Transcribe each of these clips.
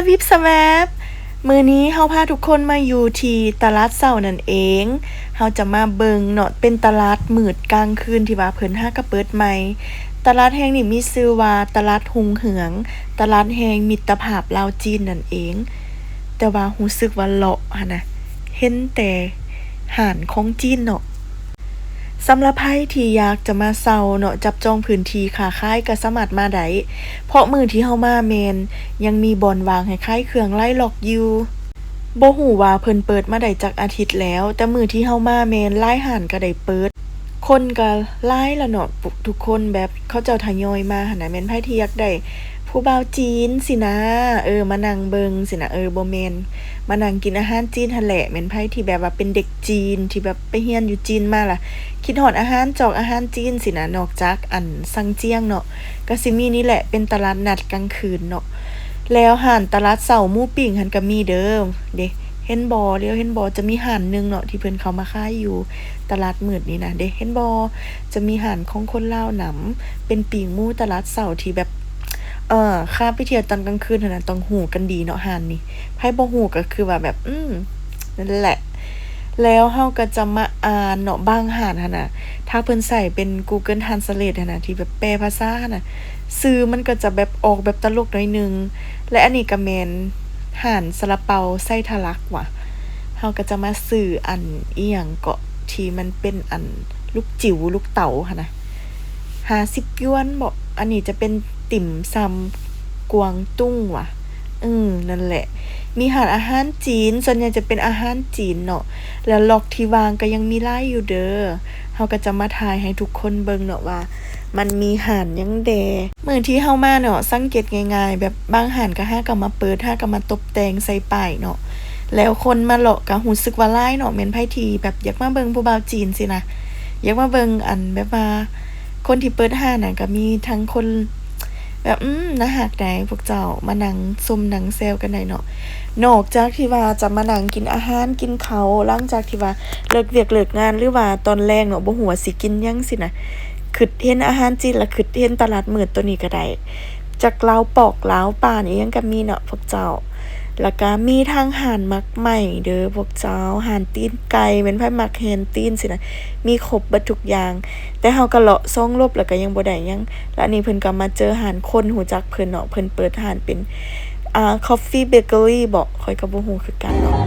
วิบสแวบมื้อนี้เฮาพาทุกคนมาอยู่ที่ตลาดเช้านั่นเองเฮาจะมาเบิ่งเนาะเป็นตลาดมืดกลางคืนที่ว่าเพิ่นหาก็เปิดใหม่ตลาดแห่งนี้มีชื่อว่าตลาดหุงเหืองตลาดแห่งมิตรภาพลาวจีนนั่นเองแต่ว่ารู้สึกว่าเลาะหั่นน่ะเห็นแต่ห้านของจีนเนาะสำหรับไผที่อยากจะมาเซาเนาะจับจองพื้นที่ค้าขายก็สามารถมาได้เพราะมื้อที่เฮามาแม่นยังมีบ่อนวางให้ขายเครื่องไล่ล็อกอยู่บ่ฮู้ว่าเพิ่นเปิดมาได้จักอาทิตย์แล้วแต่มื้อที่เฮามาแม่นหลายห้านก็ได้เปิดคนก็หลายแล้วเนาะทุกคนแบบเขาเจ้าทยอยมาหั้นน่ะแม่นไผที่อยากได้ผู้บ่าวจีนสินะมานั่งเบิ่งสินะบ่แม่นมานั่งกินอาหารจีนหั่นแหละแม่นไผที่แบบว่าเป็นเด็กจีนที่แบบไปเรียนอยู่จีนมาล่ะ คิดฮอดอาหารจอกอาหารจีนสินะนอกจากซังเจี้ยงเนาะก็สิมีนี่แหละเป็นตลาดนัดกลางคืนเนาะแล้วห้านตลาดเช้าหมูปิ้งหั้นก็มีเด้อเด้เห็นบ่เดี๋ยวเห็นบ่จะมีห้านหนึ่งเนาะที่เพิ่นเข้ามาขายอยู่ตลาดมืดนี่นะเด้เห็นบ่จะมีห้านของคนลาวหนำเป็นปิ้งหมูตลาดเช้าที่แบบข้ามไปเที่ยวตอนกลางคืนหั่นน่ะต้องฮู้กันดีเนาะห้านนี้ไผบ่ฮู้ก็คือว่าแบบนั่นแหละแล้วเราก็จะมาอ่านเนาะบางห้านหั่นน่ะถ้าเพิ่นใช้เป็น Google Translate หั่นน่ะที่แบบแปลภาษาหั่นน่ะชื่อมันก็จะแบบออกแบบตลกหน่อยหนึ่งและอันนี้ก็แม่นห้านซาลาเปาไส้ทะลักว่ะเราก็จะมาซื้ออิหยังก็ที่มันเป็นลูกจิ๋วลูกเต๋าหั่นน่ะ50หยวนบ่อันนี้จะเป็นติ่มซำกวางตุ้งว่ะนั่นแหละมีร้านอาหารจีนส่วนใหญ่จะเป็นอาหารจีนเนาะแล้วล็อกที่วางก็ยังมีหลายอยู่เด้อเราก็จะมาถ่ายให้ทุกคนเบิ่งเนาะว่ามันมีร้านหยังแดมื้อที่เฮามาเนาะสังเกตง่ายๆแบบบางร้านก็หาก็มาเปิดหาก็มาตกแต่งใส่ป้ายเนาะแล้วคนมาเลาะก็รู้สึกว่าหลายเนาะแม่นไผที่แบบอยากมาเบิ่งผู้บ่าวจีนสินะอยากมาเบิ่งแบบว่าคนที่เปิดร้านน่ะก็มีทั้งคนแบบน่ารักได้พวกเจ้ามานั่งซุ่มนั่งแซวกันได้เนาะนอกจากที่ว่าจะมานั่งกินอาหารกินข้าวหลังจากที่ว่าเลิกเวียกเลิกงานหรือว่าตอนแลงเนาะบ่ฮู้ว่าสิกินหยังสินะคิดเห็นอาหารจีนแล้วคิดเห็นตลาดมืดตัวนี้ก็ได้จักลาวปอกลาวป่านอิหยังก็มีเนาะพวกเจ้าแล้วก็มีทางร้านมักใหม่เด้อพวกเจ้าร้านตีนไก่แม่นไผมักแฮนตีนสินะมีครบเบิดทุกอย่างแต่เฮาก็เลาะส่องลบแล้วก็ยังบ่ได้หยังแล้วอันนี้เพิ่นก็มาเจอร้านคนรู้จักเพิ่นเนาะเพิ่นเปิดร้านเป็นCoffee Bakery บ่ข้อยก็บ่ฮู้คือกันเนาะ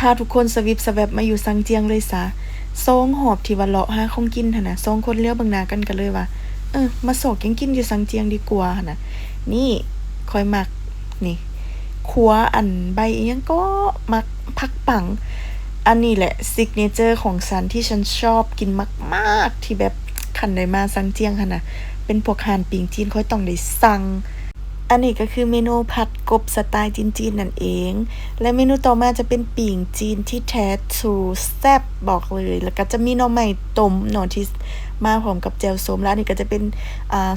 พาทุกคนสวิปสแวบมาอยู่ซังเจียงเลยซะ2หอบที่ว่าเลาะหาของกินหั่นน่ะ2คนเลี้ยวเบิ่งหน้ากันก็เลยว่ามาซอกหยังกินอยู่ซังเจียงดีกว่าหั่นน่ะนี่ข้อยมักนี่ขัวใบอิหยังก็มักผักปังอันนี้แหละซิกเนเจอร์ของฉันที่ฉันชอบกินมากๆที่แบบคันได้มาซังเจียงหั่นน่ะเป็นพวกอาหารปิ่งจีนข้อยต้องได้สั่ง อันนี้ก็คือเมนูผัดกบสไตล์จีนๆนั่นเองและเมนูต่อมาจะเป็นปิ่งจีนที่แท้ทรูแซ่บบอกเลยแล้วก็จะมีหน่อไม้ต้มเนาะที่มาพร้อมกับแจ่วส้มแล้วอันนี้ก็จะเป็น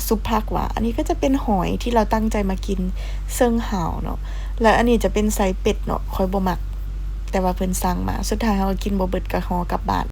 ซุปผักหวานอันนี้ก็จะเป็นหอยที่เราตั้งใจมากินเซิงห่าวเนาะแล้วอันนี้จะเป็นไส้เป็ดเนาะข้อยบ่มักแต่ว่าเพิ่นสั่งมาสุดท้ายเรากินบ่เบิดก็ห่อกลับบ้าน